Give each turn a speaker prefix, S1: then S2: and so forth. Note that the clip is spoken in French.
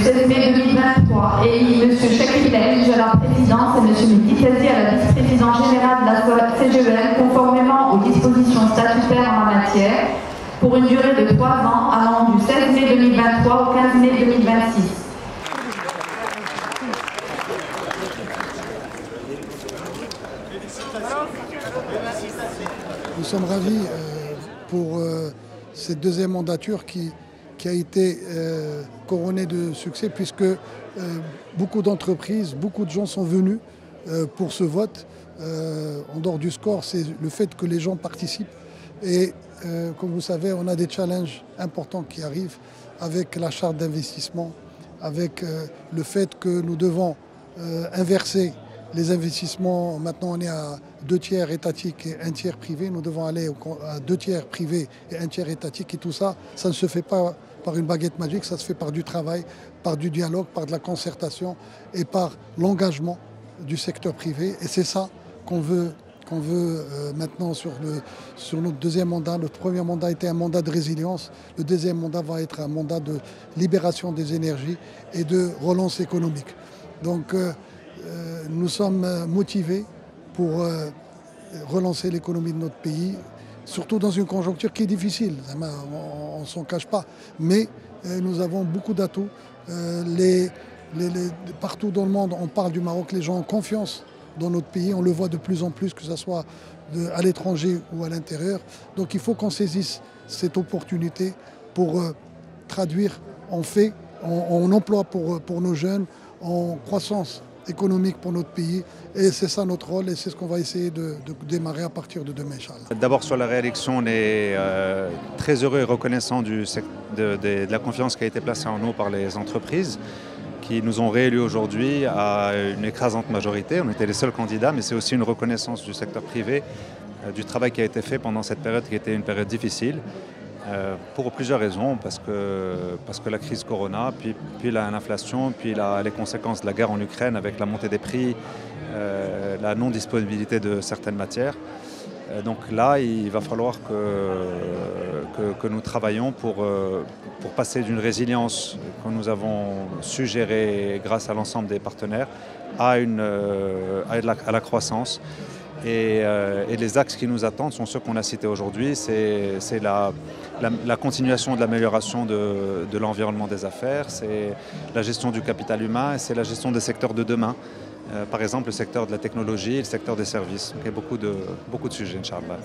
S1: 16 mai 2023 élit M. Chakib Laïj à la présidence et M. Mehdi Tazi à la vice-présidence générale de la CGEM conformément aux dispositions statutaires en la matière pour une durée de 3 ans allant du 16 mai 2023 au 15 mai 2026.
S2: Nous sommes ravis pour cette deuxième mandature qui a été couronnée de succès puisque beaucoup d'entreprises, beaucoup de gens sont venus pour ce vote. En dehors du score, c'est le fait que les gens participent. Et comme vous savez, on a des challenges importants qui arrivent avec la charte d'investissement, avec le fait que nous devons inverser les investissements. Maintenant, on est à 2 tiers étatiques et 1 tiers privé. Nous devons aller à 2 tiers privé et 1 tiers étatique. Et tout ça, ça ne se fait pas par une baguette magique, ça se fait par du travail, par du dialogue, par de la concertation et par l'engagement du secteur privé. Et c'est ça qu'on veut maintenant sur notre deuxième mandat. Le premier mandat était un mandat de résilience. Le deuxième mandat va être un mandat de libération des énergies et de relance économique. Donc, nous sommes motivés pour relancer l'économie de notre pays, surtout dans une conjoncture qui est difficile, on ne s'en cache pas. Mais nous avons beaucoup d'atouts. Partout dans le monde, on parle du Maroc, les gens ont confiance dans notre pays, on le voit de plus en plus, que ce soit à l'étranger ou à l'intérieur. Donc il faut qu'on saisisse cette opportunité pour traduire en fait, en emploi pour nos jeunes, en croissance économique pour notre pays. Et c'est ça notre rôle et c'est ce qu'on va essayer de démarrer à partir de demain, Inch'Allah.
S3: D'abord sur la réélection, on est très heureux et reconnaissant de la confiance qui a été placée en nous par les entreprises qui nous ont réélus aujourd'hui à une écrasante majorité. On était les seuls candidats, mais c'est aussi une reconnaissance du secteur privé, du travail qui a été fait pendant cette période qui était une période difficile. Pour plusieurs raisons, parce que la crise Corona, puis l'inflation, puis les conséquences de la guerre en Ukraine avec la montée des prix, la non-disponibilité de certaines matières. Donc là, il va falloir que nous travaillions pour passer d'une résilience que nous avons su gérer grâce à l'ensemble des partenaires à la croissance. Et les axes qui nous attendent sont ceux qu'on a cités aujourd'hui. C'est la continuation de l'amélioration de l'environnement des affaires, c'est la gestion du capital humain et c'est la gestion des secteurs de demain. Par exemple, le secteur de la technologie et le secteur des services. Il y a beaucoup de sujets, Inch'Allah.